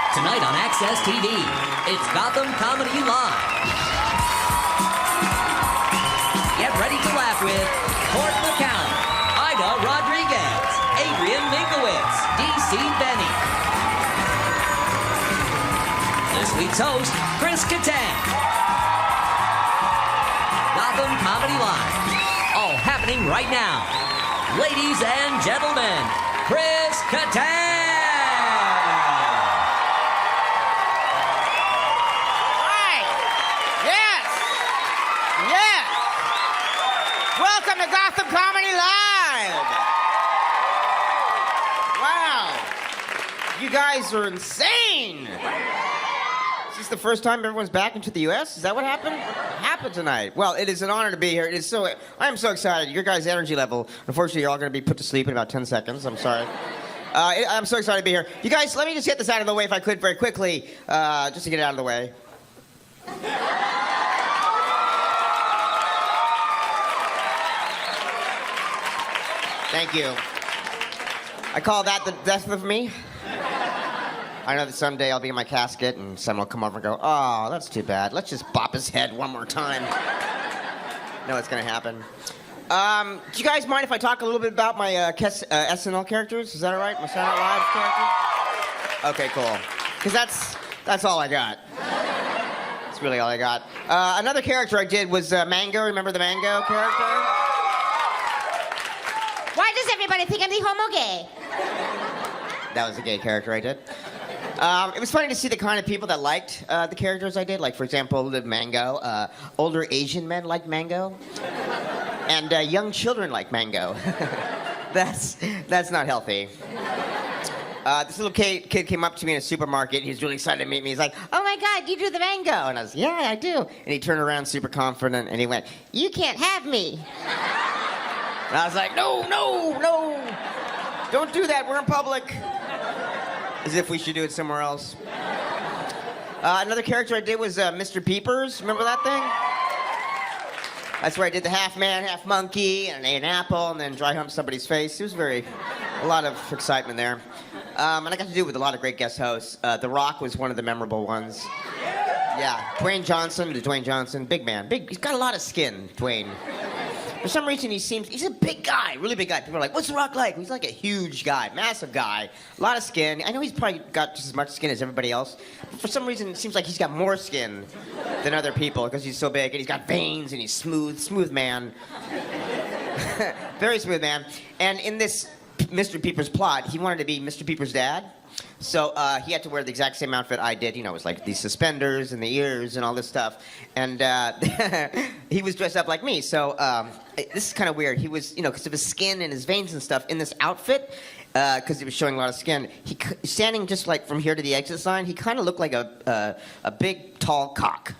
Tonight on Access TV, it's Gotham Comedy Live. Get ready to laugh with Court McCown, Ida Rodriguez, Adrian Minkowitz, DC Benny. This week's host, Chris Kattan. Gotham Comedy Live. All happening right now. Ladies and gentlemen, Chris Kattan. Welcome to Gotham Comedy Live! Wow. You guys are insane! Is this the first time everyone's back into the U.S.? Is that what happened? What happened tonight? Well, it is an honor to be here. I am so excited. Your guys' energy level, unfortunately, you're all going to be put to sleep in about 10 seconds. I'm sorry. I'm so excited to be here. You guys, let me just get this out of the way if I could very quickly, just to get it out of the way. Thank you. I call that the death of me. I know that someday I'll be in my casket and someone will come over and go, oh, that's too bad. Let's just bop his head one more time. No, it's going to happen. Do you guys mind if I talk a little bit about my SNL characters? Is that all right? My Saturday Night Live characters? Okay, cool. Because that's all I got. That's really all I got. Another character I did was Mango. Remember the Mango character? Why does everybody think I'm the homo gay? That was a gay character I did. It was funny to see the kind of people that liked the characters I did. Like, for example, the Mango. Older Asian men like Mango. And young children like Mango. That's not healthy. This little kid came up to me in a supermarket. He was really excited to meet me. He's like, oh my God, you do the Mango. And I was, yeah, I do. And he turned around super confident and he went, you can't have me. And I was like, no, don't do that, we're in public. As if we should do it somewhere else. Another character I did was Mr. Peepers, remember that thing? That's where I did the half man, half monkey, and ate an apple, and then dry humped somebody's face. It was a lot of excitement there. And I got to do it with a lot of great guest hosts. The Rock was one of the memorable ones. Yeah, Dwayne Johnson, big man. He's got a lot of skin, Dwayne. For some reason, he's a big guy, really big guy. People are like, what's The Rock like? He's like a huge guy, massive guy, a lot of skin. I know he's probably got just as much skin as everybody else, but for some reason, it seems like he's got more skin than other people because he's so big, and he's got veins, and he's smooth man. Very smooth man. And in this Mr. Peepers plot, he wanted to be Mr. Peepers' dad. So he had to wear the exact same outfit I did. You know, it was like these suspenders and the ears and all this stuff. And he was dressed up like me. So this is kind of weird. He was, because of his skin and his veins and stuff, in this outfit, because he was showing a lot of skin, standing just like from here to the exit sign, he kind of looked like a big, tall cock.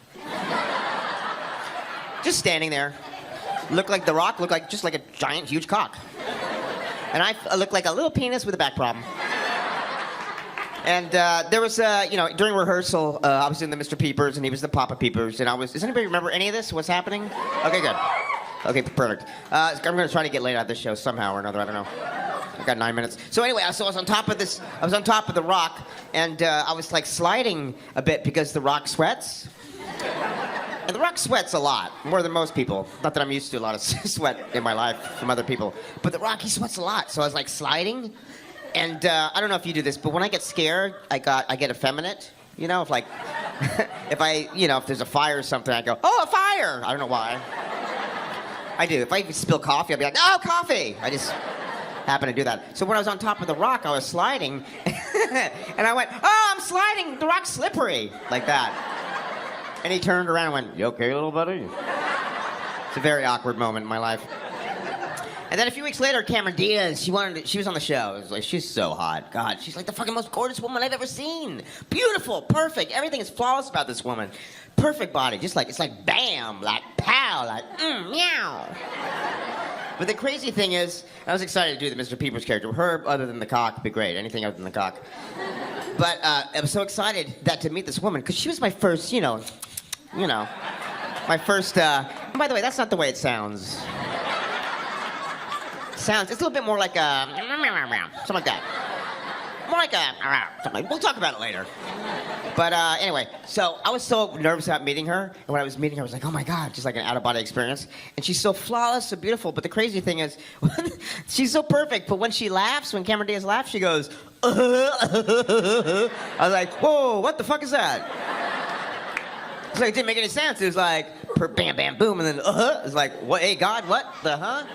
Just standing there. Looked like The Rock, looked like just like a giant, huge cock. And I looked like a little penis with a back problem. And there was, during rehearsal, I was doing the Mr. Peepers, and he was the Papa Peepers, and does anybody remember any of this? What's happening? Okay, good. Okay, perfect. I'm going to try to get laid out of this show somehow or another, I don't know. I've got 9 minutes. So anyway, I was on top of The Rock, and I was, like, sliding a bit because The Rock sweats. And The Rock sweats a lot, more than most people. Not that I'm used to a lot of sweat in my life from other people. But The Rock, he sweats a lot, so I was, like, sliding. And I don't know if you do this, but when I get scared, I get effeminate. If like, if there's a fire or something, I go, oh, a fire! I don't know why. I do. If I spill coffee, I'll be like, oh, coffee! I just happen to do that. So when I was on top of The Rock, I was sliding, and I went, oh, I'm sliding! The Rock's slippery! Like that. And he turned around and went, you okay, little buddy? It's a very awkward moment in my life. And then a few weeks later, Cameron Diaz, she was on the show. It was like, she's so hot. God, she's like the fucking most gorgeous woman I've ever seen. Beautiful, perfect. Everything is flawless about this woman. Perfect body, just like, it's like bam, like pow, like meow. But the crazy thing is, I was excited to do the Mr. Peepers character. Her, other than the cock, would be great. Anything other than the cock. But I was so excited to meet this woman, because she was my first, my first, by the way, that's not the way it sounds. It's a little bit more like something like that. Monica. We'll talk about it later. But anyway, so I was so nervous about meeting her. And when I was meeting her, I was like, oh my God, just like an out-of-body experience. And she's so flawless, so beautiful. But the crazy thing is, she's so perfect. But when she laughs, when Cameron Diaz laughs, she goes, I was like, whoa, what the fuck is that? It's like, it didn't make any sense. It was like, bam, bam, boom, and then, It's like, what, hey, God, what the, huh?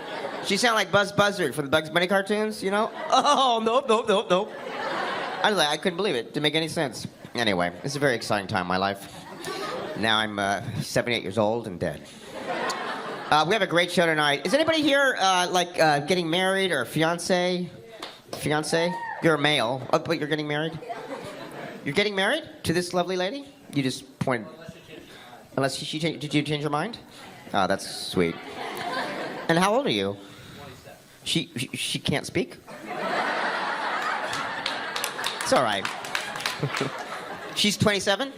She sounded like Buzz Buzzard from the Bugs Bunny cartoons, you know? Oh, nope. I was like, I couldn't believe it. Didn't make any sense. Anyway, it's a very exciting time in my life. Now I'm 78 years old and dead. We have a great show tonight. Is anybody here, getting married or fiancé? Fiancé? You're a male, but you're getting married? You're getting married to this lovely lady? You just pointed. Unless did you change your mind? Oh, that's sweet. And how old are you? 27. She can't speak? It's all right. She's 27?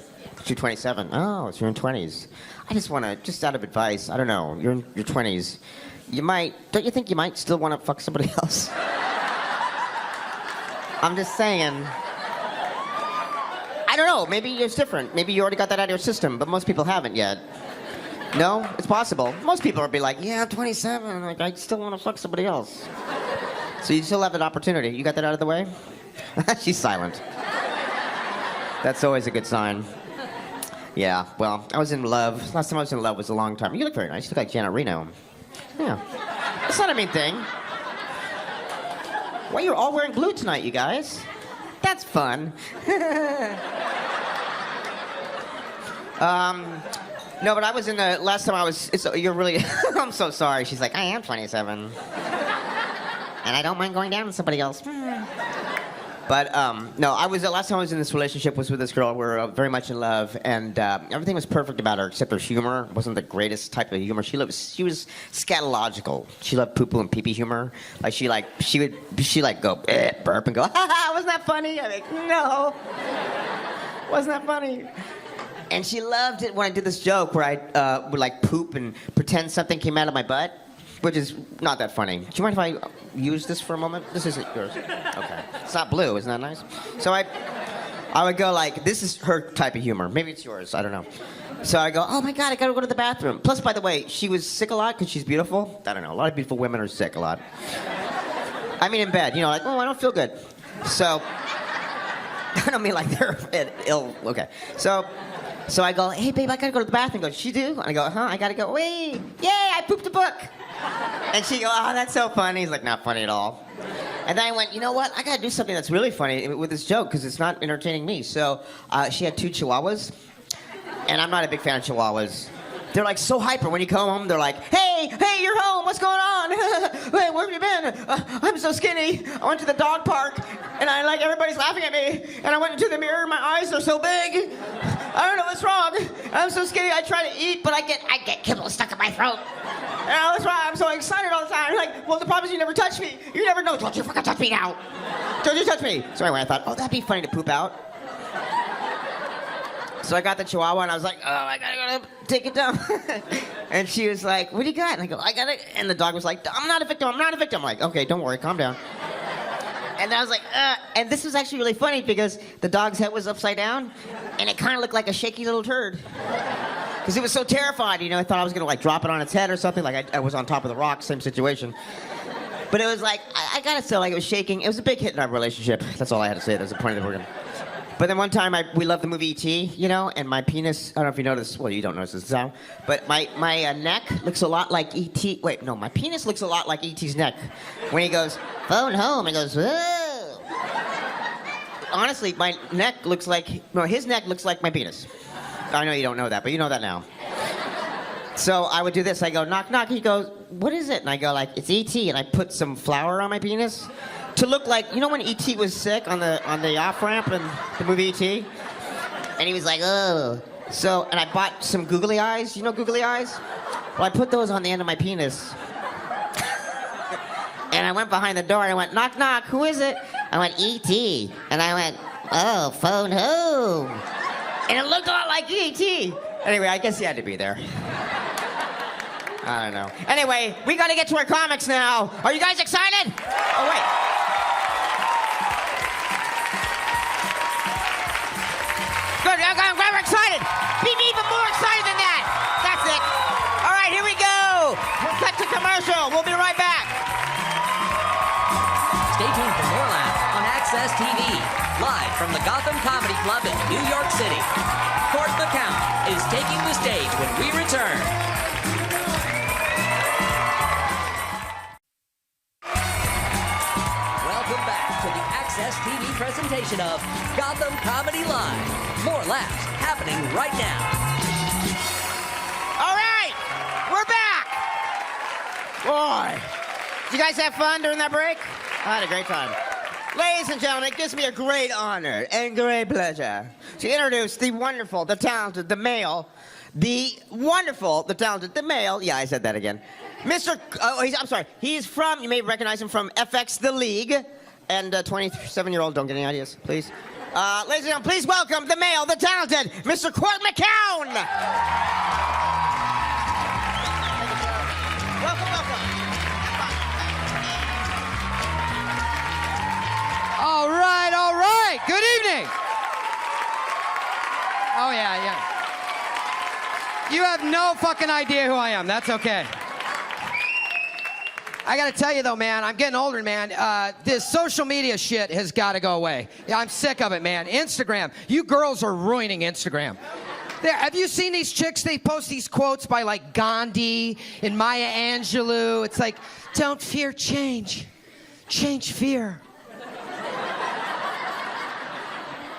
She's 27. Oh, so you're in 20s. I just want to, just out of advice, I don't know, you're in your 20s. Don't you think you might still want to fuck somebody else? I'm just saying. I don't know, maybe it's different. Maybe you already got that out of your system, but most people haven't yet. No? It's possible. Most people will be like, yeah, I'm 27, like, I still want to fuck somebody else. So you still have that opportunity. You got that out of the way? She's silent. That's always a good sign. Yeah, well, I was in love. Last time I was in love was a long time. You look very nice. You look like Janet Reno. Yeah. That's not a mean thing. Why, you're all wearing blue tonight, you guys. That's fun. No, but I was in the, last time I was, you're really, I'm so sorry. She's like, I am 27. And I don't mind going down with somebody else. But, no, the last time I was in this relationship was with this girl. We were very much in love, and everything was perfect about her, except her humor wasn't the greatest type of humor. She was scatological. She loved poo-poo and pee-pee humor. Like, she would go, burp and go, ha ha, wasn't that funny? I'm like, no. Wasn't that funny? And she loved it when I did this joke where I would, like, poop and pretend something came out of my butt. Which is not that funny. Do you mind if I use this for a moment? This isn't yours. Okay. It's not blue. Isn't that nice? So I would go like, this is her type of humor. Maybe it's yours. I don't know. So I go, oh my God, I gotta go to the bathroom. Plus, by the way, she was sick a lot because she's beautiful. I don't know. A lot of beautiful women are sick a lot. I mean, in bed. You know, like, oh, I don't feel good. So, I don't mean like they're ill. Okay. So I go, hey, babe, I gotta go to the bathroom. She goes, you do? And I go, I gotta go. Wait, yay, I pooped a book. And she goes, oh, that's so funny. He's like, not funny at all. And then I went, you know what? I gotta do something that's really funny with this joke because it's not entertaining me. So she had 2 chihuahuas, and I'm not a big fan of chihuahuas. They're like so hyper. When you come home, they're like, hey, you're home. What's going on? Wait, where have you been? I'm so skinny. I went to the dog park, and everybody's laughing at me. And I went into the mirror. My eyes are so big. I don't know what's wrong. I'm so skinny. I try to eat, but I get kibble stuck in my throat. And that's why I'm so excited all the time. I'm like, well, the problem is you never touch me. You never know. Don't you fucking touch me now. Don't you touch me. So anyway, I thought, oh, that'd be funny to poop out. So I got the chihuahua, and I was like, oh, I gotta go take it down. And she was like, what do you got? And I go, I got it. And the dog was like, I'm not a victim. I'm like, okay, don't worry, calm down. And I was like, and this was actually really funny because the dog's head was upside down, and it kind of looked like a shaky little turd. Because it was so terrified, you know, I thought I was gonna like drop it on its head or something, like I was on top of the rock, same situation. But it was like, I gotta say, like it was shaking. It was a big hit in our relationship. That's all I had to say. That's the point of the program. But then one time, we loved the movie E.T., you know, and my penis, I don't know if you noticed, well, you don't notice this now, but my neck looks a lot like E.T. Wait, no, my penis looks a lot like E.T.'s neck. When he goes, phone home, he goes, whoa. Honestly, my neck looks like, no, his neck looks like my penis. I know you don't know that, but you know that now. So I would do this, I go, knock, knock, he goes, what is it? And I go like, it's E.T., and I put some flour on my penis. To look like, you know when E.T. was sick on the off-ramp in the movie E.T.? And he was like, oh. So, and I bought some googly eyes. You know googly eyes? Well, I put those on the end of my penis. And I went behind the door, and I went, knock, knock, who is it? I went, E.T. And I went, oh, phone home. And it looked a lot like E.T. Anyway, I guess he had to be there. I don't know. Anyway, we gotta get to our comics now. Are you guys excited? Oh, wait. good. I'm excited. Be even more excited than that. That's it. All right, here we go. We'll cut to commercial. We'll be right back. Stay tuned for more laughs on Access TV, live from the Gotham Comedy Club in New York City. Court McCown is taking the stage when we return. Welcome back to the Access TV presentation of Gotham Comedy Live. More laughs happening right now. All right, we're back. Boy, did you guys have fun during that break? I had a great time. Ladies and gentlemen, it gives me a great honor and great pleasure to introduce the wonderful, the talented, the male, the wonderful, the talented, the male. Yeah, I said that again. I'm sorry. He's from, you may recognize him from FX The League. And 27-year-old, don't get any ideas, please. Ladies and gentlemen, please welcome the male, the talented, Mr. Court McCown. Welcome, welcome. All right, all right. Good evening. Oh, yeah. You have no fucking idea who I am. That's okay. I gotta tell you though, man, I'm getting older, man. This social media shit has gotta go away. Yeah, I'm sick of it, man. Instagram. You girls are ruining Instagram. Have you seen these chicks? They post these quotes by like Gandhi and Maya Angelou. It's like, don't fear change. Change fear.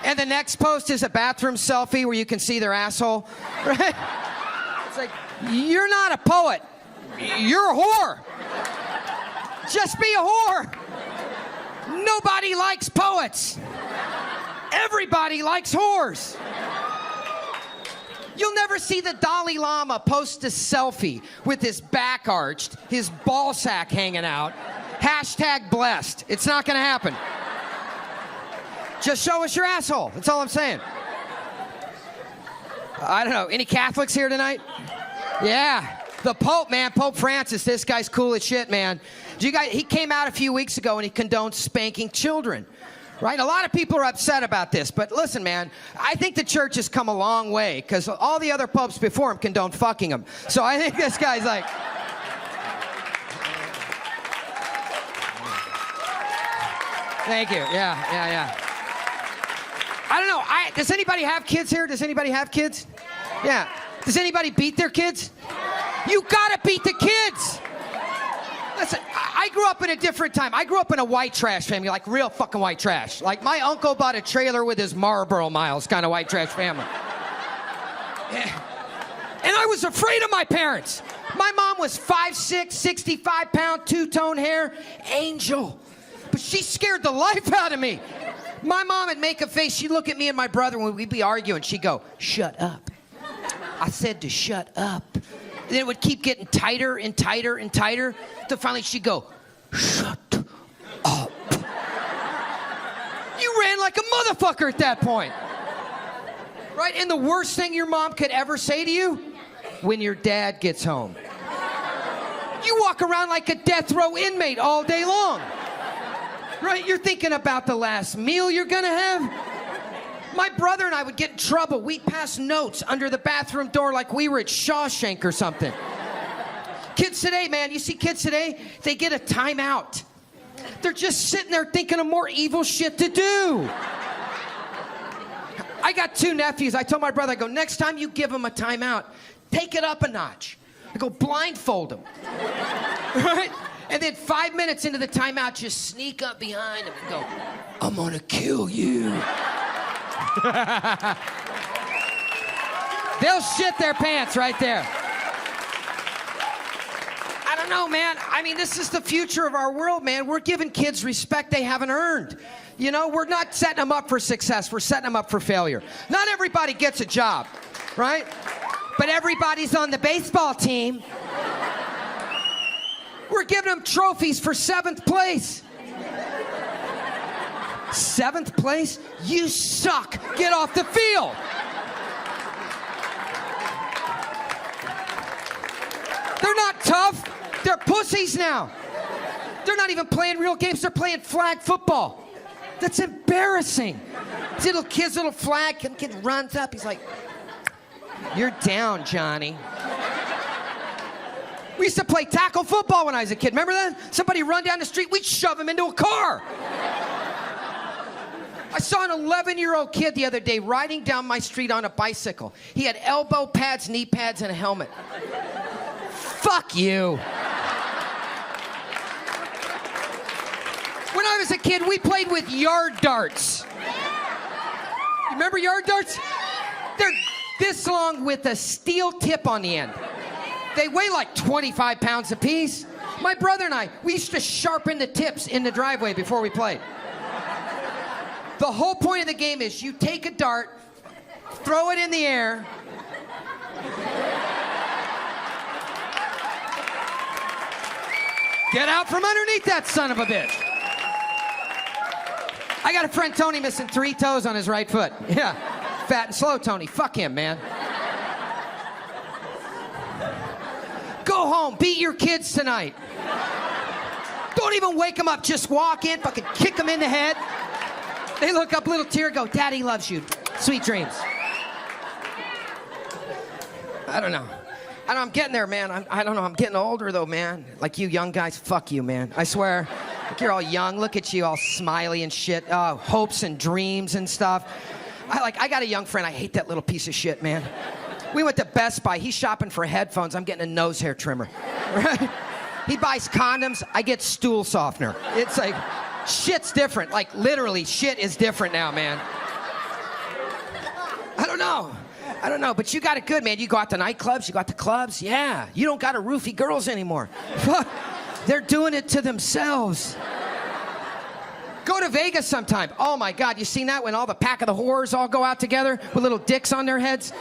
And the next post is a bathroom selfie where you can see their asshole. Right? It's like, you're not a poet. You're a whore. Just be a whore. Nobody likes poets. Everybody likes whores. You'll never see the Dalai Lama post a selfie with his back arched, his ball sack hanging out. Hashtag blessed. It's not gonna happen. Just show us your asshole. That's all I'm saying. I don't know. Any Catholics here tonight? Yeah. The Pope, man. Pope Francis. This guy's cool as shit, man. He came out a few weeks ago and he condones spanking children. Right? A lot of people are upset about this. But listen, man. I think the church has come a long way because all the other popes before him condoned fucking them. So I think this guy's like... Thank you. Yeah. I don't know. Does anybody have kids here? Does anybody have kids? Yeah. Does anybody beat their kids? You gotta beat the kids. Listen, I grew up in a different time. I grew up in a white trash family, like real fucking white trash. Like my uncle bought a trailer with his Marlboro Miles kind of white trash family. Yeah. And I was afraid of my parents. My mom was 5'6", 65-pound, two-tone hair, angel. But she scared the life out of me. My mom would make a face. She'd look at me and my brother when we'd be arguing. She'd go, shut up. I said to shut up. And then it would keep getting tighter and tighter and tighter. Till finally she'd go, shut up. You ran like a motherfucker at that point. Right? And the worst thing your mom could ever say to you? When your dad gets home. You walk around like a death row inmate all day long. Right? You're thinking about the last meal you're gonna have. My brother and I would get in trouble. We'd pass notes under the bathroom door like we were at Shawshank or something. Kids today, man, you see kids today, they get a timeout. They're just sitting there thinking of more evil shit to do. I got two nephews. I told my brother, I go, next time you give them a timeout, take it up a notch. I go, blindfold them. Right? And then 5 minutes into the timeout, just sneak up behind them and go, I'm gonna kill you. They'll shit their pants right there. I don't know, man. I mean, this is the future of our world, man. We're giving kids respect they haven't earned. You know, we're not setting them up for success. We're setting them up for failure. Not everybody gets a job, right? But everybody's on the baseball team. We're giving them trophies for 7th place. 7th place? You suck. Get off the field. They're not tough. They're pussies now. They're not even playing real games. They're playing flag football. That's embarrassing. This little kid's little flag, kid runs up. He's like, "You're down, Johnny." We used to play tackle football when I was a kid. Remember that? Somebody run down the street, we'd shove him into a car. I saw an 11-year-old kid the other day riding down my street on a bicycle. He had elbow pads, knee pads, and a helmet. Fuck you. When I was a kid, we played with yard darts. You remember yard darts? They're this long with a steel tip on the end. They weigh like 25 pounds apiece. My brother and I, we used to sharpen the tips in the driveway before we played. The whole point of the game is you take a dart, throw it in the air, get out from underneath that son of a bitch. I got a friend, Tony, missing 3 toes on his right foot. Yeah, fat and slow Tony. Fuck him, man. Go home, beat your kids tonight. Don't even wake them up, just walk in, fucking kick them in the head. They look up, little tear, go, "Daddy loves you. Sweet dreams." I don't know. I'm getting there, man. I don't know, I'm getting older though, man. Like you young guys, fuck you, man. I swear. Like you're all young, look at you, all smiley and shit. Hopes and dreams and stuff. I got a young friend, I hate that little piece of shit, man. We went to Best Buy. He's shopping for headphones. I'm getting a nose hair trimmer. Right? He buys condoms. I get stool softener. It's like, shit's different. Like, literally, shit is different now, man. I don't know, but you got it good, man. You go out to nightclubs, you go out to clubs. Yeah, you don't got to roofie girls anymore. They're doing it to themselves. Go to Vegas sometime. Oh, my God, you seen that when all the pack of the whores all go out together with little dicks on their heads?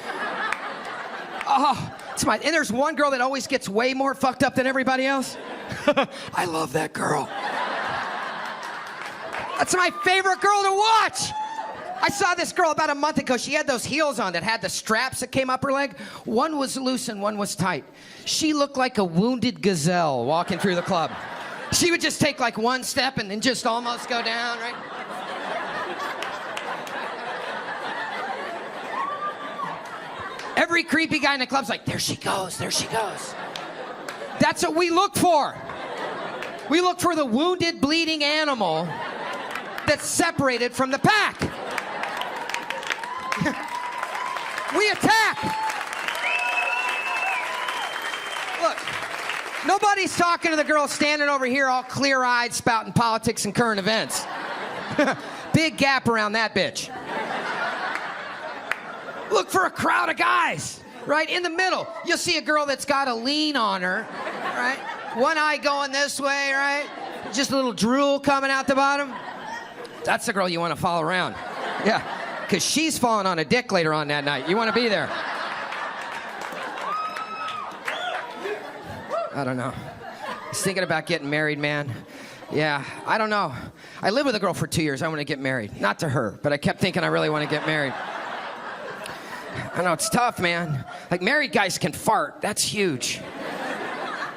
Oh, and there's one girl that always gets way more fucked up than everybody else. I love that girl. That's my favorite girl to watch. I saw this girl about a month ago. She had those heels on that had the straps that came up her leg. One was loose and one was tight. She looked like a wounded gazelle walking through the club. She would just take like one step and then just almost go down, right? Every creepy guy in the club's like, "There she goes, there she goes." That's what we look for. We look for the wounded, bleeding animal that's separated from the pack. We attack. Look, nobody's talking to the girl standing over here all clear-eyed spouting politics and current events. Big gap around that bitch. Look for a crowd of guys, right? In the middle, you'll see a girl that's got a lean on her, right? One eye going this way, right? Just a little drool coming out the bottom. That's the girl you want to follow around. Yeah, because she's falling on a dick later on that night. You want to be there. I don't know. I was thinking about getting married, man. Yeah, I don't know. I lived with a girl for 2 years. I want to get married. Not to her, but I kept thinking I really want to get married. I know, it's tough, man. Like, married guys can fart. That's huge.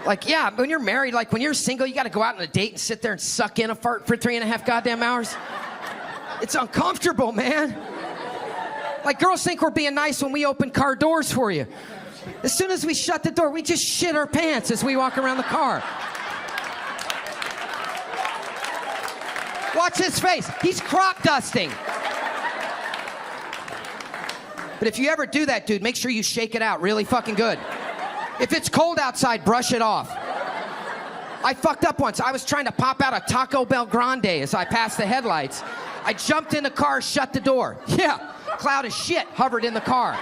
Like, yeah, when you're married, like, when you're single, you got to go out on a date and sit there and suck in a fart for 3.5 goddamn hours. It's uncomfortable, man. Like, girls think we're being nice when we open car doors for you. As soon as we shut the door, we just shit our pants as we walk around the car. Watch his face. He's crop dusting. But if you ever do that, dude, make sure you shake it out really fucking good. If it's cold outside, brush it off. I fucked up once. I was trying to pop out a Taco Bell Grande as I passed the headlights. I jumped in the car, shut the door. Yeah, cloud of shit hovered in the car.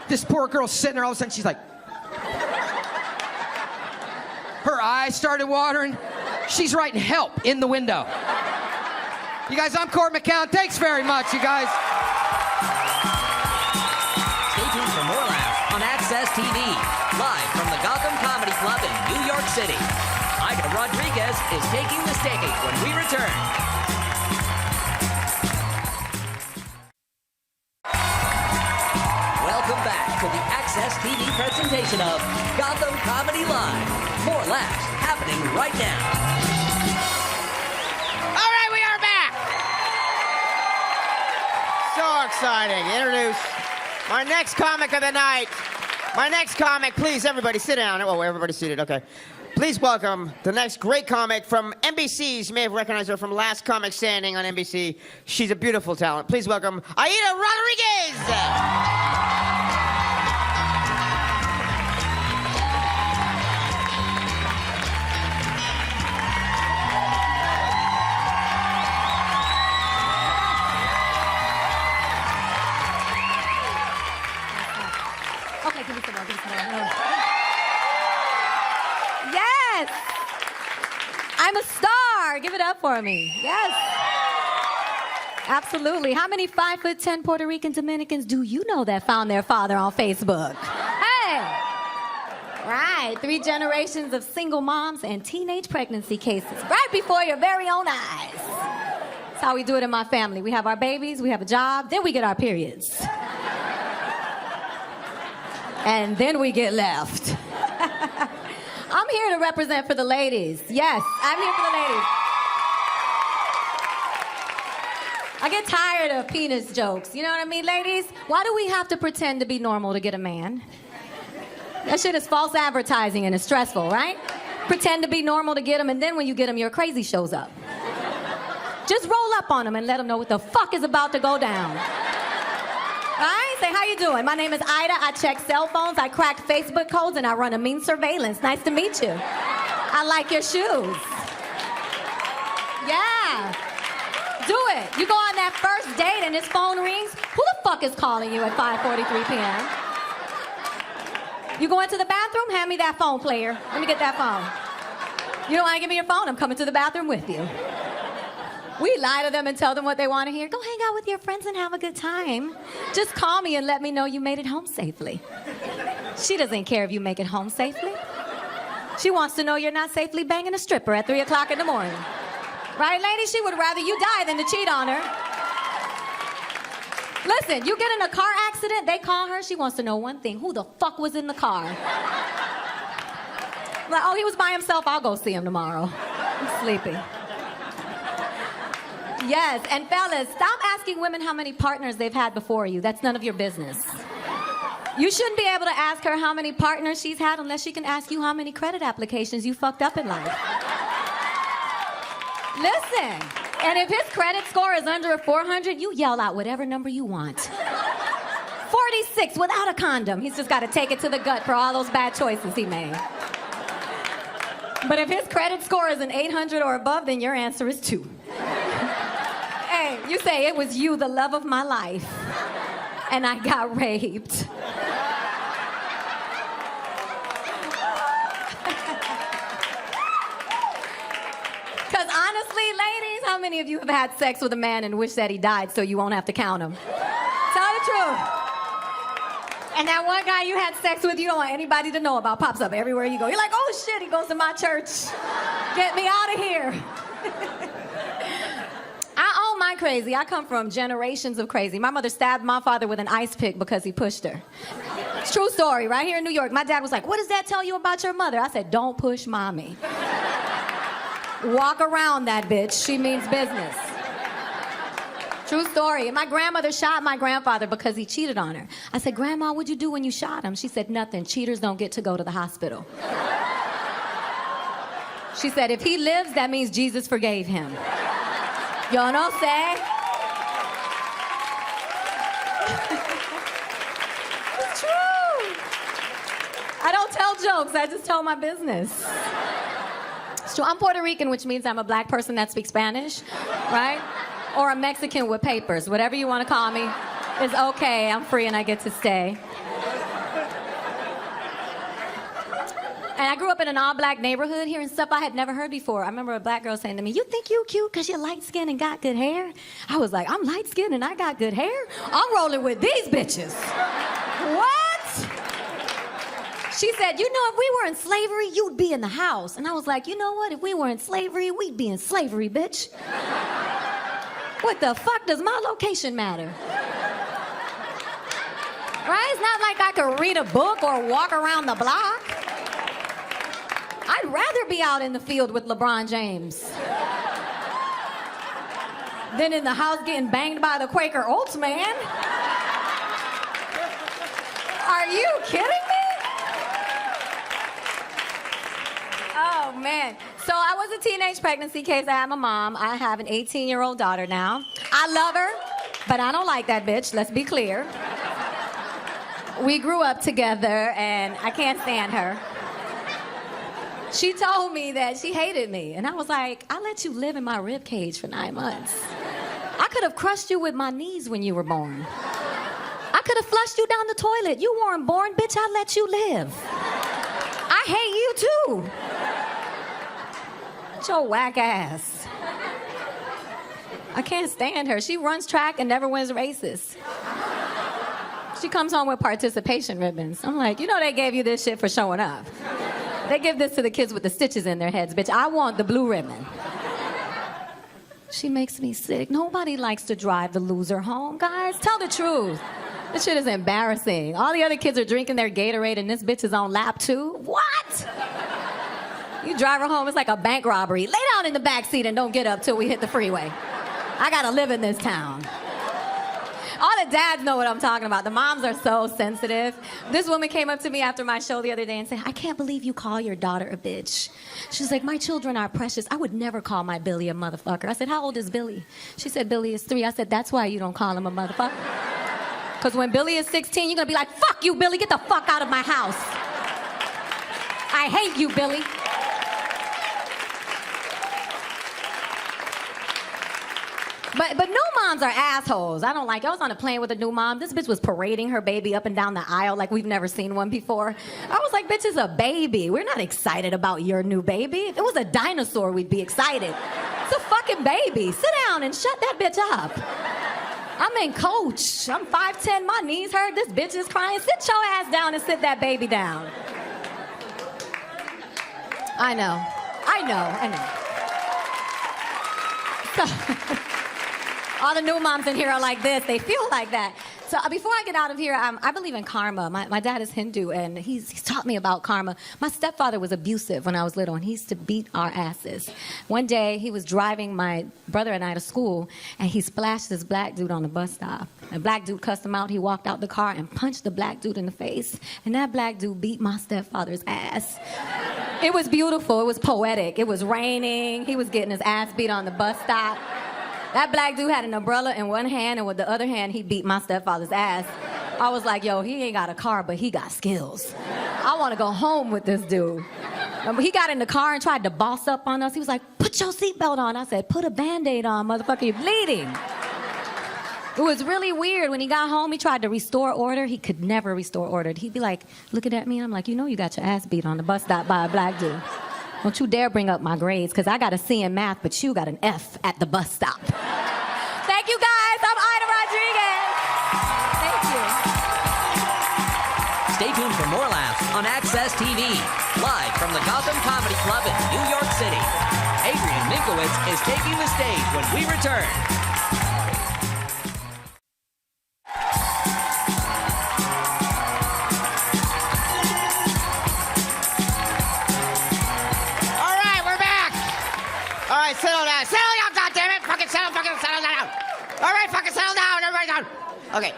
This poor girl sitting there, all of a sudden she's like... Her eyes started watering. She's writing help in the window. You guys, I'm Court McCown. Thanks very much, you guys. Stay tuned for more laughs on Access TV, live from the Gotham Comedy Club in New York City. Ida Rodriguez is taking the stage when we return. Welcome back to the Access TV presentation of Gotham Comedy Live. More laughs happening right now. All right, we are back. So exciting. Introduce my next comic of the night. My next comic, please, everybody sit down. Oh, everybody's seated, okay. Please welcome the next great comic from NBC's. You may have recognized her from Last Comic Standing on NBC. She's a beautiful talent. Please welcome Aida Rodriguez. Okay, give me some more, Yes! I'm a star! Give it up for me. Yes. Absolutely. How many 5'10" Puerto Rican Dominicans do you know that found their father on Facebook? Hey! Right, 3 generations of single moms and teenage pregnancy cases right before your very own eyes. That's how we do it in my family. We have our babies, we have a job, then we get our periods. And then we get left. I'm here to represent for the ladies. Yes, I'm here for the ladies. I get tired of penis jokes. You know what I mean, ladies? Why do we have to pretend to be normal to get a man? That shit is false advertising and it's stressful, right? Pretend to be normal to get him, and then when you get him, your crazy shows up. Just roll up on him and let him know what the fuck is about to go down. Right? Say, how you doing? My name is Ida. I check cell phones, I crack Facebook codes, and I run a mean surveillance. Nice to meet you. I like your shoes. Yeah. Do it. You go on that first date and his phone rings. Who the fuck is calling you at 5:43 p.m.? You go into the bathroom? Hand me that phone, player. Let me get that phone. You don't want to give me your phone? I'm coming to the bathroom with you. We lie to them and tell them what they want to hear. Go hang out with your friends and have a good time. Just call me and let me know you made it home safely. She doesn't care if you make it home safely. She wants to know you're not safely banging a stripper at 3 o'clock in the morning. Right, lady? She would rather you die than to cheat on her. Listen, you get in a car accident, they call her, she wants to know one thing. Who the fuck was in the car? Like, oh, he was by himself. I'll go see him tomorrow. I'm sleepy. Yes, and fellas, stop asking women how many partners they've had before you. That's none of your business. You shouldn't be able to ask her how many partners she's had unless she can ask you how many credit applications you fucked up in life. Listen, and if his credit score is under a 400, you yell out whatever number you want. 46 without a condom. He's just got to take it to the gut for all those bad choices he made. But if his credit score is an 800 or above, then your answer is 2. Hey, you say it was you, the love of my life, and I got raped. Because honestly, ladies, how many of you have had sex with a man and wish that he died so you won't have to count him? Tell the truth. And that one guy you had sex with, you don't want anybody to know about, pops up everywhere you go. You're like, oh shit, he goes to my church. Get me out of here. I own my crazy. I come from generations of crazy. My mother stabbed my father with an ice pick because he pushed her. It's true story, right here in New York. My dad was like, what does that tell you about your mother? I said, don't push mommy. Walk around that bitch. She means business. True story. And my grandmother shot my grandfather because he cheated on her. I said, Grandma, what'd you do when you shot him? She said, nothing. Cheaters don't get to go to the hospital. She said, if he lives, that means Jesus forgave him. You know say? It's true. I don't tell jokes. I just tell my business. So I'm Puerto Rican, which means I'm a black person that speaks Spanish, right? Or a Mexican with papers. Whatever you want to call me is okay. I'm free and I get to stay. And I grew up in an all-black neighborhood hearing stuff I had never heard before. I remember a black girl saying to me, you think you cute because you're light-skinned and got good hair? I was like, I'm light-skinned and I got good hair? I'm rolling with these bitches. What? She said, you know, if we were in slavery, you'd be in the house. And I was like, you know what? If we were in slavery, we'd be in slavery, bitch. What the fuck does my location matter? Right? It's not like I could read a book or walk around the block. I'd rather be out in the field with LeBron James. Then in the house getting banged by the Quaker Oats man. Are you kidding me? Oh, man. So I was a teenage pregnancy case. I had my mom. I have an 18-year-old daughter now. I love her, but I don't like that bitch. Let's be clear. We grew up together, and I can't stand her. She told me that she hated me, and I was like, I let you live in my rib cage for 9 months. I could have crushed you with my knees when you were born. I could have flushed you down the toilet. You weren't born, bitch. I let you live. I hate you too. It's your whack ass. I can't stand her. She runs track and never wins races. She comes home with participation ribbons. I'm like, you know they gave you this shit for showing up. They give this to the kids with the stitches in their heads, bitch. I want the blue ribbon. She makes me sick. Nobody likes to drive the loser home, guys. Tell the truth. This shit is embarrassing. All the other kids are drinking their Gatorade and this bitch is on lap 2. What? You drive her home, it's like a bank robbery. Lay down in the back seat and don't get up till we hit the freeway. I gotta live in this town. All the dads know what I'm talking about. The moms are so sensitive. This woman came up to me after my show the other day and said, I can't believe you call your daughter a bitch. She's like, my children are precious. I would never call my Billy a motherfucker. I said, how old is Billy? She said, Billy is 3. I said, that's why you don't call him a motherfucker. Because when Billy is 16, you're going to be like, fuck you, Billy. Get the fuck out of my house. I hate you, Billy. But new moms are assholes. I don't like it. I was on a plane with a new mom. This bitch was parading her baby up and down the aisle like we've never seen one before. I was like, bitch, it's a baby. We're not excited about your new baby. If it was a dinosaur, we'd be excited. It's a fucking baby. Sit down and shut that bitch up. I'm in coach. I'm 5'10". My knees hurt. This bitch is crying. Sit your ass down and sit that baby down. I know. So, all the new moms in here are like this. They feel like that. So before I get out of here, I believe in karma. My dad is Hindu, and he's taught me about karma. My stepfather was abusive when I was little, and he used to beat our asses. One day, he was driving my brother and I to school, and he splashed this black dude on the bus stop. The black dude cussed him out. He walked out the car and punched the black dude in the face, and that black dude beat my stepfather's ass. It was beautiful. It was poetic. It was raining. He was getting his ass beat on the bus stop. That black dude had an umbrella in one hand, and with the other hand, he beat my stepfather's ass. I was like, yo, he ain't got a car, but he got skills. I want to go home with this dude. He got in the car and tried to boss up on us. He was like, put your seatbelt on. I said, put a Band-Aid on, motherfucker, you're bleeding. It was really weird. When he got home, he tried to restore order. He could never restore order. He'd be like, looking at me, I'm like, you know you got your ass beat on the bus stop by a black dude. Don't you dare bring up my grades, because I got a C in math, but you got an F at the bus stop. Thank you, guys. I'm Ida Rodriguez. Thank you. Stay tuned for more laughs on Access TV, live from the Gotham Comedy Club in New York City. Adrian Minkowitz is taking the stage when we return. Settle down, goddammit! Fucking settle down! All right, fucking settle down, everybody down! Okay,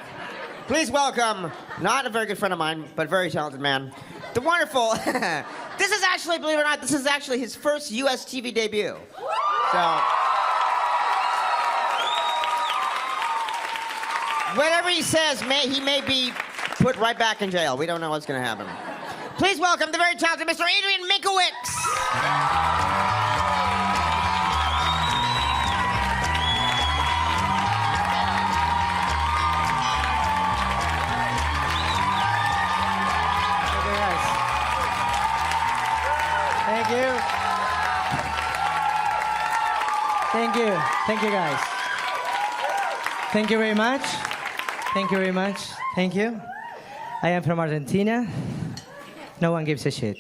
please welcome, not a very good friend of mine, but a very talented man, the wonderful, this is actually, believe it or not, this is actually his first US TV debut. So, whatever he says, he may be put right back in jail. We don't know what's gonna happen. Please welcome the very talented Mr. Adrian Minkowitz! Thank you. Thank you, guys. Thank you very much. Thank you. I am from Argentina. No one gives a shit.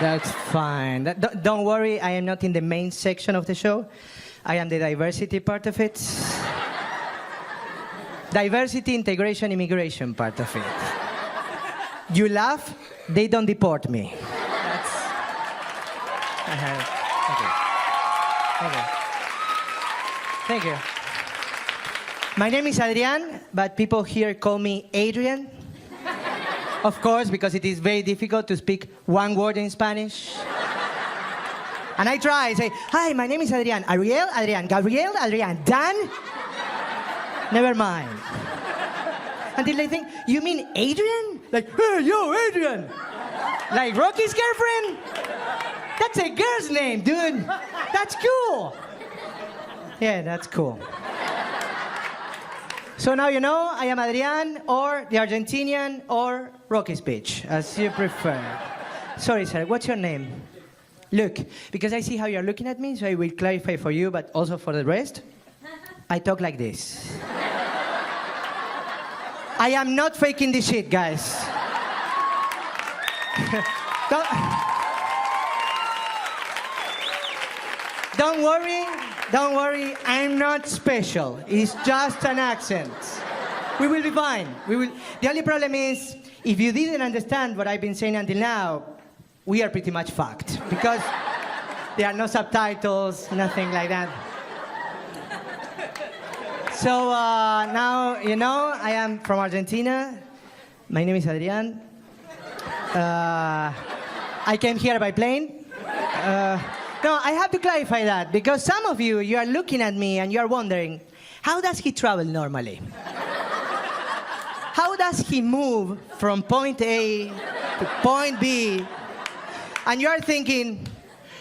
That's fine. Don't worry, I am not in the main section of the show. I am the diversity part of it. Diversity, integration, immigration part of it. You laugh, they don't deport me. Thank you. My name is Adrian, but people here call me Adrian. Of course, because it is very difficult to speak one word in Spanish. And I try, I say, hi, my name is Adrian. Ariel, Adrian, Gabriel, Adrian, Dan? Never mind. Until they think, you mean Adrian? Like, hey, yo, Adrian. Like Rocky's girlfriend? That's a girl's name, dude. That's cool. Yeah, that's cool. So now you know I am Adrian, or the Argentinian, or Rocky's bitch, as you prefer. Sorry, sir, what's your name? Look, because I see how you're looking at me, so I will clarify for you, but also for the rest. I talk like this. I am not faking this shit, guys. Don't worry, I'm not special. It's just an accent. We will be fine. The only problem is, if you didn't understand what I've been saying until now, we are pretty much fucked. Because there are no subtitles, nothing like that. So now, you know, I am from Argentina. My name is Adrian. I came here by plane. No, I have to clarify that, because some of you are looking at me and you are wondering, how does he travel normally? How does he move from point A to point B? And you are thinking,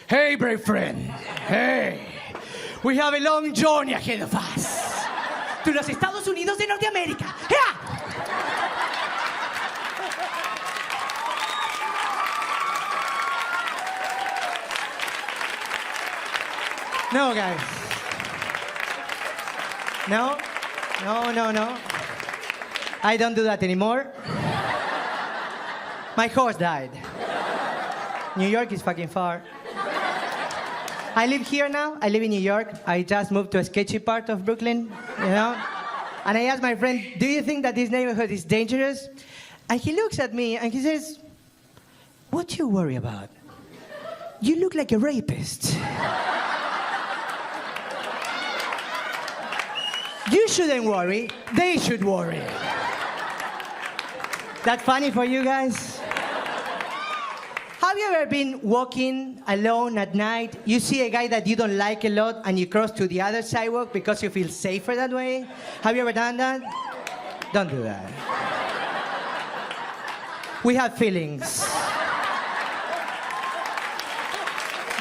hey, brave friend, hey, we have a long journey ahead of us to los Estados Unidos de Norteamérica. Yeah! No, guys. No. I don't do that anymore. My horse died. New York is fucking far. I live here now. I live in New York. I just moved to a sketchy part of Brooklyn, you know? And I asked my friend, do you think that this neighborhood is dangerous? And he looks at me and he says, what do you worry about? You look like a rapist. You shouldn't worry. They should worry. That funny for you guys? Have you ever been walking alone at night? You see a guy that you don't like a lot and you cross to the other sidewalk because you feel safer that way? Have you ever done that? Don't do that. We have feelings.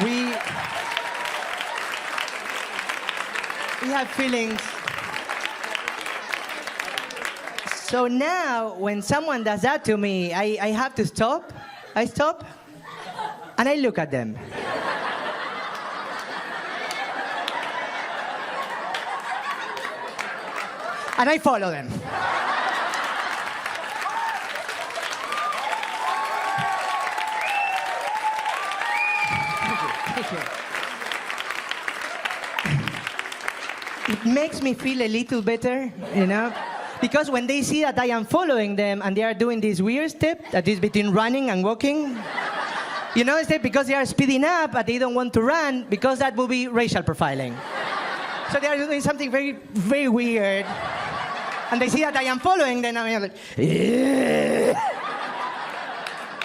We have feelings. So now, when someone does that to me, I have to stop. I stop, and I look at them. And I follow them. Thank you. It makes me feel a little better, you know? Because when they see that I am following them and they are doing this weird step that is between running and walking, you know, it's because they are speeding up but they don't want to run, because that would be racial profiling. So they are doing something very, very weird. And they see that I am following them and I'm like, yeah.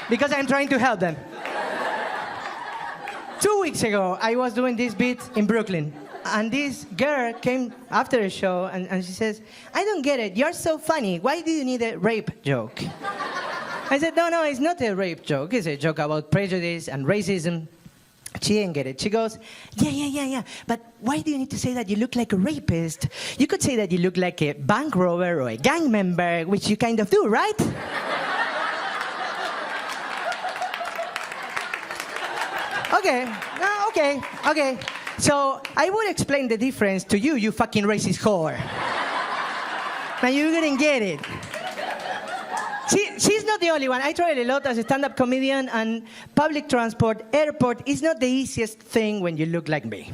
Because I'm trying to help them. 2 weeks ago, I was doing this bit in Brooklyn. And this girl came after the show and she says, I don't get it. You're so funny. Why do you need a rape joke? I said, no, it's not a rape joke. It's a joke about prejudice and racism. She didn't get it. She goes, yeah. But why do you need to say that you look like a rapist? You could say that you look like a bank robber or a gang member, which you kind of do, right? Okay. So I would explain the difference to you, you fucking racist whore. Now you didn't get it. She's not the only one. I travel a lot as a stand-up comedian, and public transport, airport is not the easiest thing when you look like me.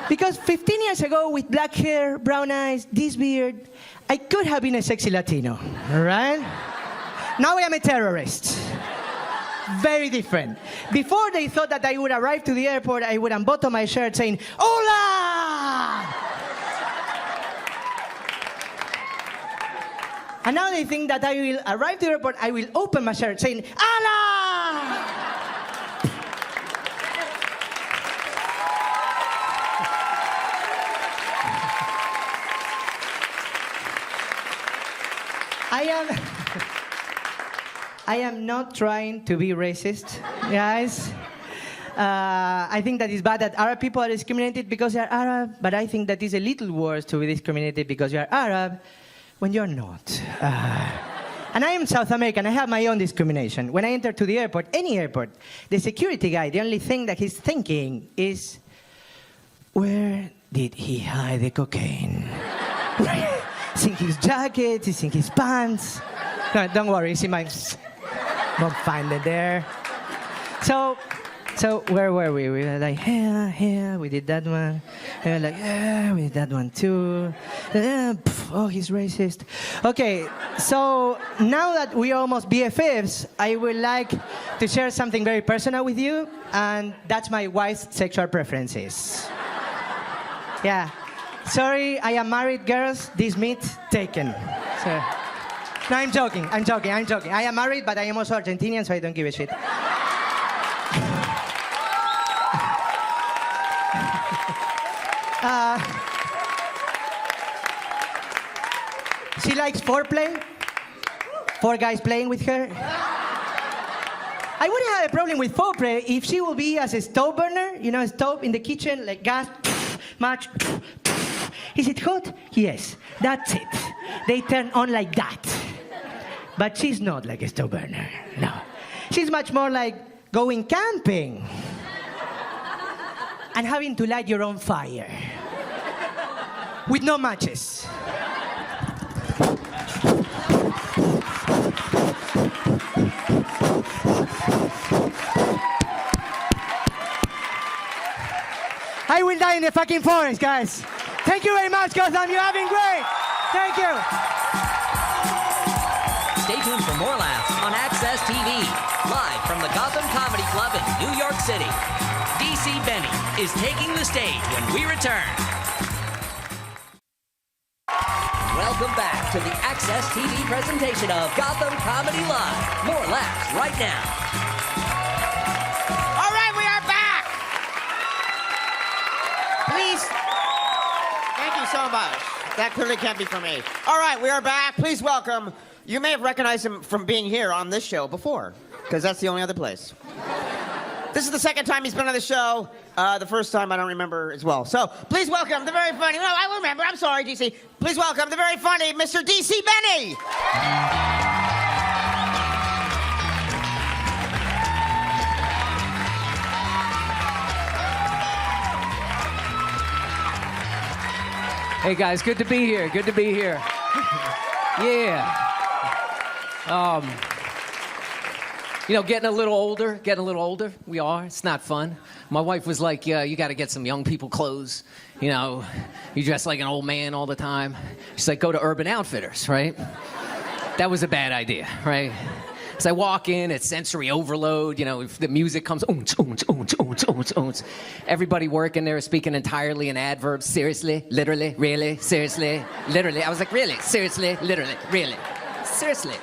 Because 15 years ago, with black hair, brown eyes, this beard, I could have been a sexy Latino, all right? Now I am a terrorist. Very different. Before they thought that I would arrive to the airport, I would unbutton my shirt saying, Hola! And now they think that I will arrive to the airport, I will open my shirt saying, Allah! I am not trying to be racist, guys. I think that it's bad that Arab people are discriminated because they are Arab, but I think that it's a little worse to be discriminated because you are Arab when you're not. And I am South American, I have my own discrimination. When I enter to the airport, any airport, the security guy, the only thing that he's thinking is, where did he hide the cocaine? It's in his jacket, it's in his pants. No, don't worry, it's in my... Won't find it there. So where were we? We were like, here, we did that one. We were like, yeah, we did that one too. Oh, he's racist. Okay, so now that we're almost BFFs, I would like to share something very personal with you, and that's my wife's sexual preferences. Yeah. Sorry, I am married, girls. This meat taken. So, no, I'm joking. I am married, but I am also Argentinian, so I don't give a shit. She likes foreplay. 4 guys playing with her. I wouldn't have a problem with foreplay if she will be as a stove burner, you know, a stove in the kitchen, like gas, match. Is it hot? Yes, that's it. They turn on like that. But she's not like a stove burner, no. She's much more like going camping and having to light your own fire with no matches. I will die in the fucking forest, guys. Thank you very much, Gotham. You're having great. Thank you. Stay tuned for more laughs on Access TV. Live from the Gotham Comedy Club in New York City. DC Benny is taking the stage when we return. Welcome back to the Access TV presentation of Gotham Comedy Live. More laughs right now. All right, we are back. Please. Thank you so much. That clearly can't be for me. All right, we are back. Please welcome. You may have recognized him from being here on this show before, because that's the only other place. This is the second time he's been on the show. The first time I don't remember as well. So please welcome the very funny. No, I will remember. I'm sorry, DC. Please welcome the very funny Mr. DC Benny. Hey guys, good to be here. Good to be here. Yeah. You know, getting a little older. We are. It's not fun. My wife was like, yeah, you got to get some young people clothes. You know, you dress like an old man all the time. She's like, go to Urban Outfitters, right? That was a bad idea, right? As I walk in, it's sensory overload. You know, if the music comes, everybody working there is speaking entirely in adverbs. Seriously, literally, really, seriously, literally. I was like, really, seriously, literally, really, seriously.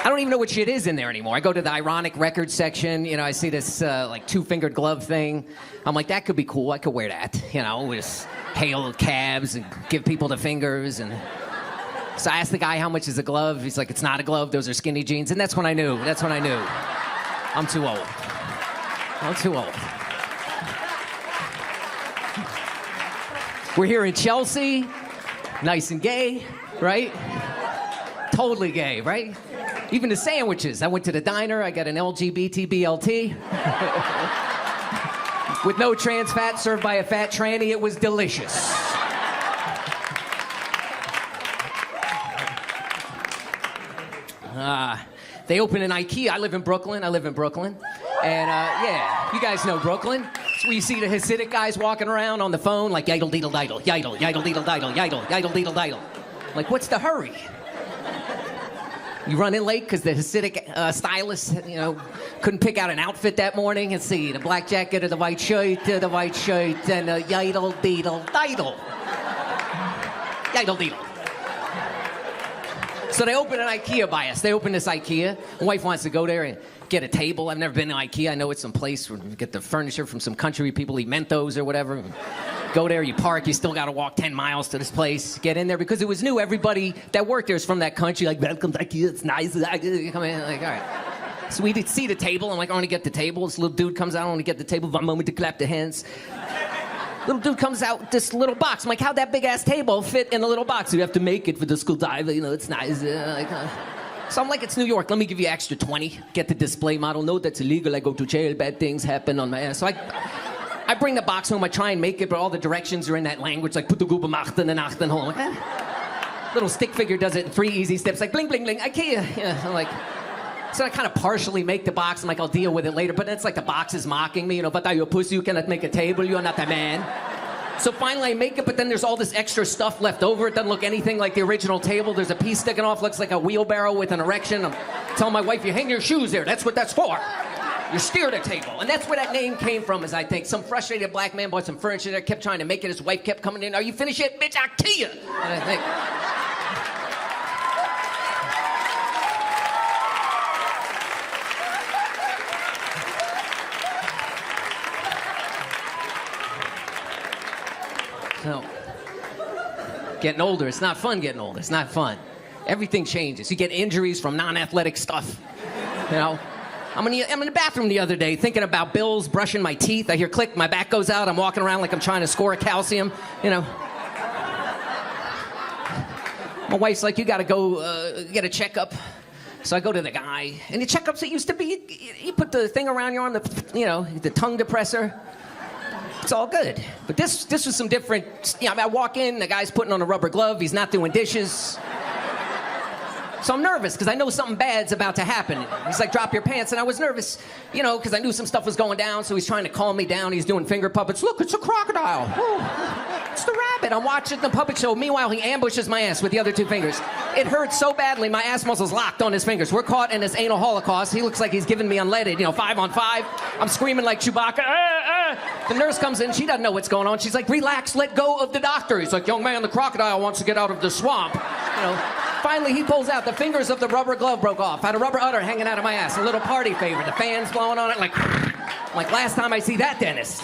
I don't even know what shit is in there anymore. I go to the ironic record section. You know, I see this like 2-fingered glove thing. I'm like, that could be cool. I could wear that. You know, just hail cabs and give people the fingers and. So I asked the guy, how much is a glove? He's like, it's not a glove, those are skinny jeans. And that's when I knew. I'm too old. We're here in Chelsea, nice and gay, right? Totally gay, right? Even the sandwiches. I went to the diner, I got an LGBT BLT. With no trans fat, served by a fat tranny. It was delicious. They opened an IKEA. I live in Brooklyn. And, yeah, you guys know Brooklyn. It's where you see the Hasidic guys walking around on the phone like, yidle, deedle, diddle, yidle, yidle, deedle, diddle, yidle, yidle, deedle, diddle. Like, what's the hurry? You run in late because the Hasidic stylist, you know, couldn't pick out an outfit that morning. And see, the black jacket or the white shirt, and the yidle, deedle, diddle. Yidle, deedle. So they open an IKEA by us. They open this IKEA. My wife wants to go there and get a table. I've never been to IKEA. I know it's some place where you get the furniture from some country where people eat Mentos or whatever. Go there, you park, you still got to walk 10 miles to this place. Get in there because it was new. Everybody that worked there is from that country. Like, welcome to IKEA, it's nice. Come in, like, all right. So we see the table. I'm like, I want to get the table. This little dude comes out. I want to get the table. One moment to clap the hands. Little dude comes out with this little box. I'm like, how'd that big ass table fit in a little box? You have to make it for the school dive. You know, it's nice. So I'm like, it's New York. Let me give you extra 20. Get the display model. No, that's illegal. I go to jail. Bad things happen on my ass. So I bring the box home. I try and make it, but all the directions are in that language. Like, put the gooba machten and achten home. Like, little stick figure does it in 3 easy steps. Like, bling, bling, bling. IKEA. Yeah, I'm like... So I kind of partially make the box. I'm like, I'll deal with it later. But it's like the box is mocking me. You know, but are you a pussy? You cannot make a table. You are not a man. So finally I make it, but then there's all this extra stuff left over. It doesn't look anything like the original table. There's a piece sticking off. Looks like a wheelbarrow with an erection. I'm telling my wife, you hang your shoes there. That's what that's for. You steer the table. And that's where that name came from, is I think some frustrated black man bought some furniture there, kept trying to make it. His wife kept coming in. Are you finished yet? Bitch, IKEA. And I think... So, getting older, it's not fun getting older. It's not fun. Everything changes. You get injuries from non-athletic stuff. You know? I'm in the bathroom the other day thinking about bills, brushing my teeth. I hear click, my back goes out. I'm walking around like I'm trying to score a calcium. You know? My wife's like, you gotta go get a checkup. So I go to the guy. And the checkups, it used to be, you put the thing around your arm, the tongue depressor. It's all good. But this was some different... I walk in, the guy's putting on a rubber glove, he's not doing dishes. So I'm nervous, because I know something bad's about to happen. He's like, drop your pants, and I was nervous, because I knew some stuff was going down, so he's trying to calm me down. He's doing finger puppets. Look, it's a crocodile. Oh, it's the rabbit. I'm watching the puppet show. Meanwhile, he ambushes my ass with the other 2 fingers. It hurts so badly, my ass muscle's locked on his fingers. We're caught in this anal holocaust. He looks like he's giving me unleaded, 5 on 5. I'm screaming like Chewbacca. The nurse comes in. She doesn't know what's going on. She's like, relax, let go of the doctor. He's like, young man, the crocodile wants to get out of the swamp. Finally, he pulls out. The fingers of the rubber glove broke off. I had a rubber udder hanging out of my ass. A little party favor. The fans blowing on it like last time I see that dentist.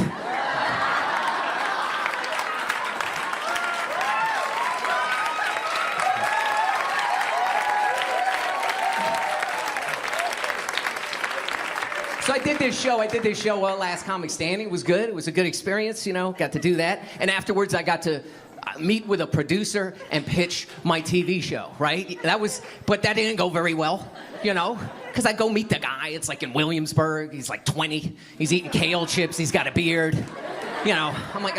So I did this show Last Comic Standing. It was good. It was a good experience, got to do that. And afterwards, I got to meet with a producer and pitch my TV show, right? But that didn't go very well, because I go meet the guy. It's like in Williamsburg. He's like 20. He's eating kale chips. He's got a beard. I'm like,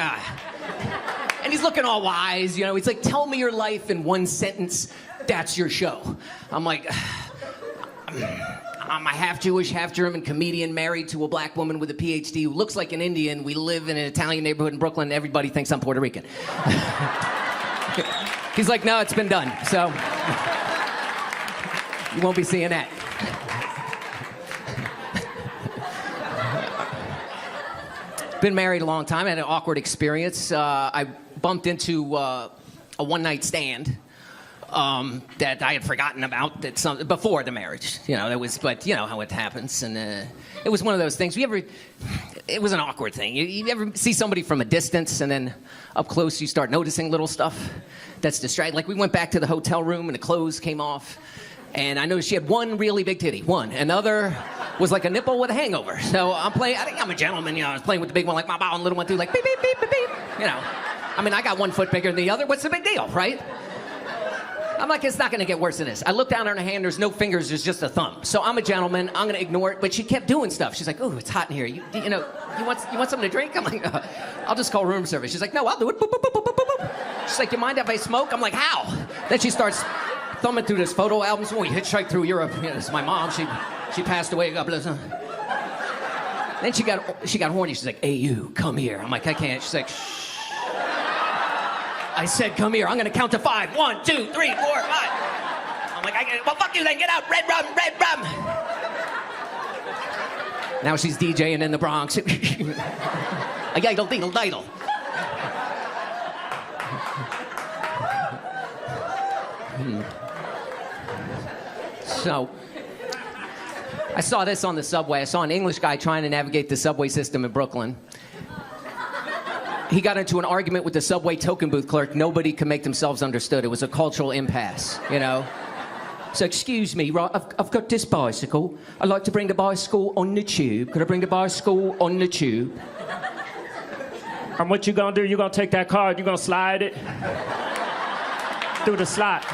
And he's looking all wise, He's like, tell me your life in 1 sentence. That's your show. I'm like... I'm a half-Jewish, half-German comedian married to a black woman with a PhD who looks like an Indian. We live in an Italian neighborhood in Brooklyn. Everybody thinks I'm Puerto Rican. He's like, no, it's been done. So you won't be seeing that. Been married a long time. I had an awkward experience. I bumped into a one-night stand. That I had forgotten about before the marriage. But you know how it happens. And it was one of those things. It was an awkward thing. You ever see somebody from a distance and then up close you start noticing little stuff that's distracting? Like we went back to the hotel room and the clothes came off. And I noticed she had one really big titty, one. Another was like a nipple with a hangover. So I'm playing, I think I'm a gentleman, I was playing with the big one like my bow and little one too, like beep, beep, beep, beep, beep. I mean, I got 1 foot bigger than the other. What's the big deal, right? I'm like, it's not going to get worse than this. I look down on her hand. There's no fingers. There's just a thumb. So I'm a gentleman. I'm going to ignore it. But she kept doing stuff. She's like, oh, it's hot in here. You want something to drink? I'm like, I'll just call room service. She's like, no, I'll do it. Boop, boop, boop, boop, boop, boop. She's like, you mind if I smoke? I'm like, how? Then she starts thumbing through this photo albums. We hitchhiked through Europe. This is my mom. She passed away. God bless her. Then she got horny. She's like, hey, you, come here. I'm like, I can't. She's like, shh. I said, come here. I'm going to count to 5. 1, 2, 3, 4, 5. I'm like, well, fuck you then. Get out. Red rum, red rum. Now she's DJing in the Bronx. A yidle, deedle, diddle. So, I saw this on the subway. I saw an English guy trying to navigate the subway system in Brooklyn. He got into an argument with the subway token booth clerk. Nobody could make themselves understood. It was a cultural impasse, you know? So, excuse me, right, I've got this bicycle. I'd like to bring the bicycle on the tube. Could I bring the bicycle on the tube? And what you gonna do? You gonna take that card, you gonna slide it through the slot.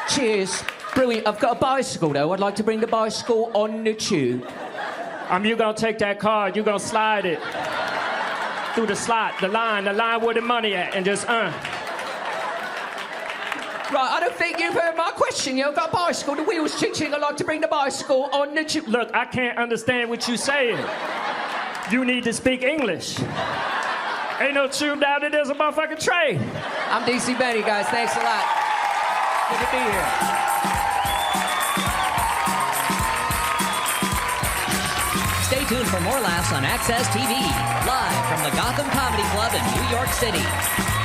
Cheers. Brilliant. I've got a bicycle, though. I'd like to bring the bicycle on the tube. You gonna take that card, you gonna slide it through the slot, the line where the money at, and just Right, I don't think you've heard my question. I've got a bicycle, the wheel's ching-ching. I'd like to bring the bicycle on the tube. Look, I can't understand what you're saying. You need to speak English. Ain't no tube down there, there's a motherfucking train. I'm DC Benny, guys. Thanks a lot. Good to be here. Stay tuned for more laughs on Access TV, live from the Gotham Comedy Club in New York City.